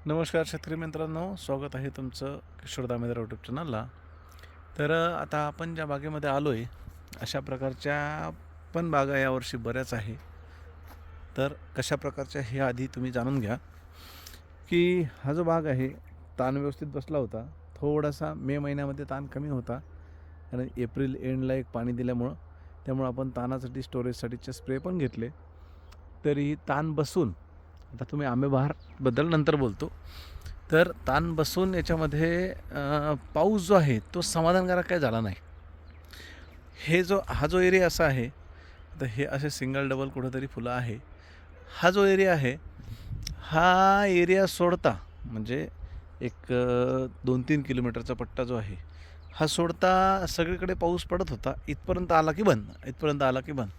नमस्कार शेतकरी मित्रांनो, स्वागत आहे तुमचं किशोर दामेदार यूट्यूब चॅनलला. तर आता आपण ज्या बागेमध्ये आलो आहे, अशा प्रकारच्या पण बागा यावर्षी बऱ्याच आहे. तर कशा प्रकारच्या हे आधी तुम्ही जाणून घ्या, की हा जो बाग आहे ताण व्यवस्थित बसला होता. थोडासा मे महिन्यामध्ये ताण कमी होता आणि एप्रिल एंडला एक पाणी दिल्यामुळं त्यामुळं आपण ताणासाठी स्टोरेजसाठीचे स्प्रे पण घेतले. तरीही ताण बसून आता तुम्ही आंबेबहारबद्दल नंतर बोलतो. तर ताण बसून याच्यामध्ये पाऊस जो आहे तो समाधानकारक काय झाला नाही. हा जो एरिया असा आहे, तर हे असे सिंगल डबल कुठंतरी फुलं आहे. हा जो एरिया आहे, हा एरिया सोडता म्हणजे एक 2-3 किलोमीटरचा पट्टा जो आहे, हा सोडता सगळीकडे पाऊस पडत होता. इथपर्यंत आला की बंद, इथपर्यंत आला की बंद.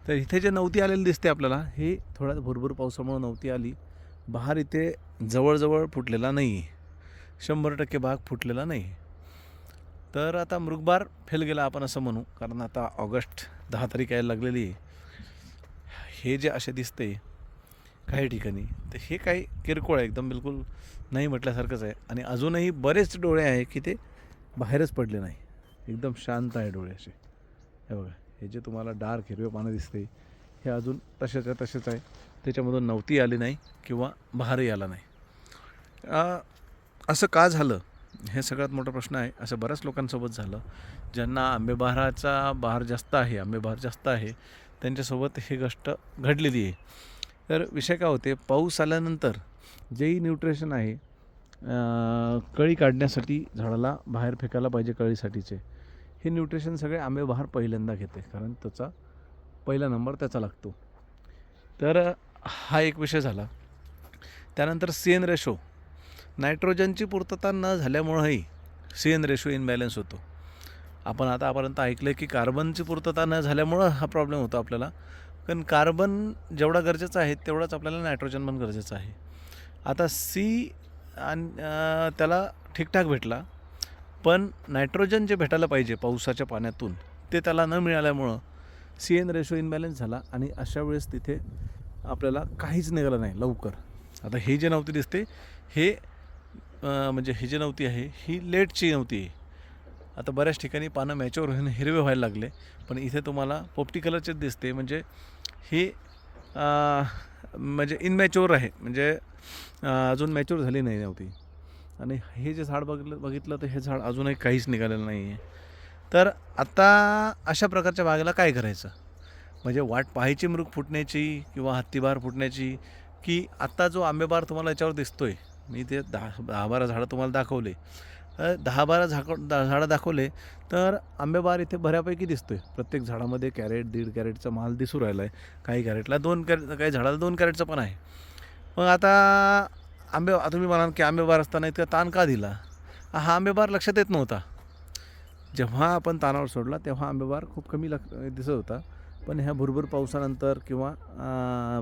तर इथे जे नवती आलेली दिसते आपल्याला, ही थोड्या भुरभुर पावसामुळे नवती आली. बहार इथे जवळजवळ फुटलेला नाही आहे, 100% भाग फुटलेला नाही. तर आता मृगबार फेल गेला आपण असं म्हणू, कारण आता ऑगस्ट 10 तारीख यायला लागलेली आहे. हे जे असे दिसते काही ठिकाणी, तर हे काही किरकोळ आहे, एकदम बिलकुल नाही म्हटल्यासारखंच आहे. आणि अजूनही बरेच डोळे आहे की ते बाहेरच पडले नाही, एकदम शांत आहे डोळे असे. हे बघा, हे जे तुम्हाला डार्क हिरवे पानं दिसते, हे अजून तसेच आहे. त्याच्यामधून नवती आली नाही किंवा बहारही आला नाही. असं का झालं, हे सगळ्यात मोठा प्रश्न आहे. असं बऱ्याच लोकांसोबत झालं, ज्यांना बहार जास्त आहे, आंबेबहार जास्त आहे, त्यांच्यासोबत ही गोष्ट घडलेली आहे. तर विषय काय होते, पाऊस आल्यानंतर जेही न्यूट्रिशन आहे कळी काढण्यासाठी झाडाला बाहेर फेकायला पाहिजे कळीसाठीचे, हे न्यूट्रिशन सगळे आंबेबहार पहिल्यांदा घेते, कारण त्याचा पहिला नंबर त्याचा लागतो. तर हा एक विषय झाला. त्यानंतर CN रेशो, नायट्रोजनची पूर्तता न झाल्यामुळंही CN रेशो इनबॅलन्स होतो. आपण आतापर्यंत ऐकलं की कार्बनची पूर्तता न झाल्यामुळं हा प्रॉब्लेम होतो आपल्याला. कारण कार्बन जेवढा गरजेचा आहे तेवढाच आपल्याला नायट्रोजन पण गरजेचं आहे. आता आणि त्याला ठीकठाक भेटला, पण नायट्रोजन जे भेटायला पाहिजे पावसाच्या पाण्यातून ते त्याला न मिळाल्यामुळं CN रेशो इनबॅलन्स झाला आणि अशा वेळेस तिथे आपल्याला काहीच निघालं नाही लवकर. आता हे जे नव्हती दिसते, हे म्हणजे ही जी नव्हती आहे ही लेटची नव्हती आहे. आता बऱ्याच ठिकाणी पानं मॅच्युअर होऊन हिरवे व्हायला लागले, पण इथे तुम्हाला पोपटी कलरचेच दिसते. म्हणजे ही म्हणजे इनमॅच्युअर आहे, म्हणजे अजून मॅच्युअर झाली नाही नव्हती. आणि हे जे झाड बघितलं तर हे झाड अजूनही काहीच निघालेलं नाही आहे. तर आता अशा प्रकारच्या बागेला काय करायचं, म्हणजे वाट पाहायची मृग फुटण्याची किंवा हत्तीबहार फुटण्याची, की आत्ता जो आंबेबार तुम्हाला याच्यावर दिसतोय, मी ते 10-12 झाडं तुम्हाला दाखवले. 10-12 झाडं दाखवले, तर आंबेबार इथे बऱ्यापैकी दिसतोय. प्रत्येक झाडामध्ये कॅरेट 1.5 कॅरेटचा माल दिसू राहिला आहे. काही कॅरेटला 2 कॅरेट, काही झाडाला 2 कॅरेटचं पण आहे. मग आता तुम्ही म्हणाल की आंबेबार असताना इतका ताण का दिला. हा आंबेबार लक्षात येत नव्हता. जेव्हा आपण तानावर सोडला तेव्हा आंबेबार खूप कमी दिसत होता. पण ह्या भुरभुर पावसानंतर किंवा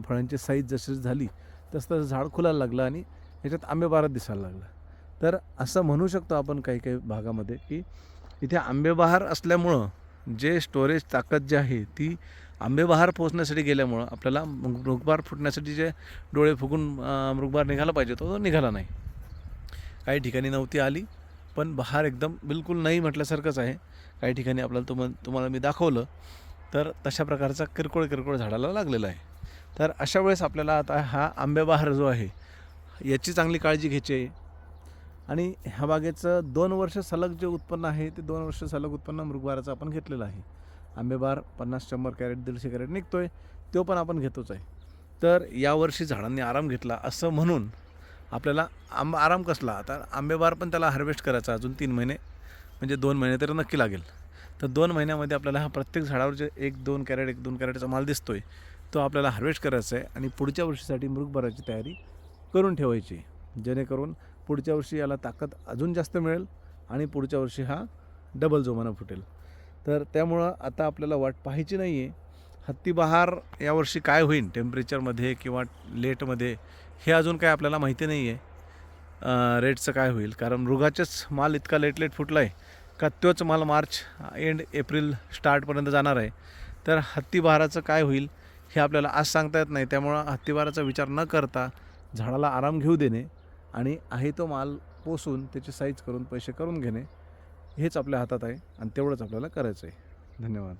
फळांची साईज जशी झाली तसं झाड खुलायला लागलं आणि ह्याच्यात आंबेबारच दिसायला लागला. तर असं म्हणू शकतो आपण काही काही भागामध्ये की इथे आंबेबहार असल्यामुळं जे स्टोरेज ताकद जी आहे ती आंबेबहार पोचण्यासाठी गेल्यामुळं आपल्याला मृगबार फुटण्यासाठी जे डोळे फुगून मृगबार निघाला पाहिजे तो निघाला नाही. काही ठिकाणी नव्हती आली, पण बहार एकदम बिलकुल नाही म्हटल्यासारखंच आहे. काही ठिकाणी आपल्याला तुम्हाला मी दाखवलं, तर तशा प्रकारचा किरकोळ झाडाला लागलेला आहे. तर अशा वेळेस आपल्याला आता हा आंबेबहार जो आहे याची चांगली काळजी घ्यायची आहे. आणि ह्या बागेचं 2 वर्ष सलग जे उत्पन्न आहे ते 2 वर्ष सलग उत्पन्न मृगबाराचं आपण घेतलेलं आहे. आंबेबार 50-100 कॅरेट 150 कॅरेट निघतोय, तो पण आपण घेतोच आहे. तर यावर्षी झाडांनी आराम घेतला असं म्हणून आपल्याला आराम कसला, आता आंबेबार पण त्याला हार्वेस्ट करायचा अजून 3 महिने, म्हणजे 2 महिने तरी नक्की लागेल. तर 2 महिन्यामध्ये आपल्याला हा प्रत्येक झाडावर जे 1-2 कॅरेट 1-2 कॅरेटचा माल दिसतोय तो आपल्याला हार्वेस्ट करायचा आहे आणि पुढच्या वर्षीसाठी मृगबाराची तयारी करून ठेवायची, जेणेकरून पुढच्या वर्षी याला ताकद अजून जास्त मिळेल आणि पुढच्या वर्षी हा डबल जोमानं फुटेल. तर त्यामुळं आता आपल्याला वाट पाहायची नाही आहे. हत्तीबहार यावर्षी काय होईल टेम्परेचरमध्ये किंवा लेटमध्ये, हे अजून काय आपल्याला माहिती नाही आहे. रेटचं काय होईल, कारण मृगाचेच माल इतका लेट फुटला आहे का तोच माल मार्च एंड एप्रिल स्टार्टपर्यंत जाणार आहे. तर हत्तीबहाराचं काय होईल हे आपल्याला आज सांगता येत नाही. त्यामुळं हत्तीबहाराचा विचार न करता झाडाला आराम घेऊ देणे आणि आहे तो माल पोसून त्याची साईज करून पैसे करून घेणे हेच आपल्या हातात आहे आणि तेवढंच आपल्याला करायचं आहे. धन्यवाद.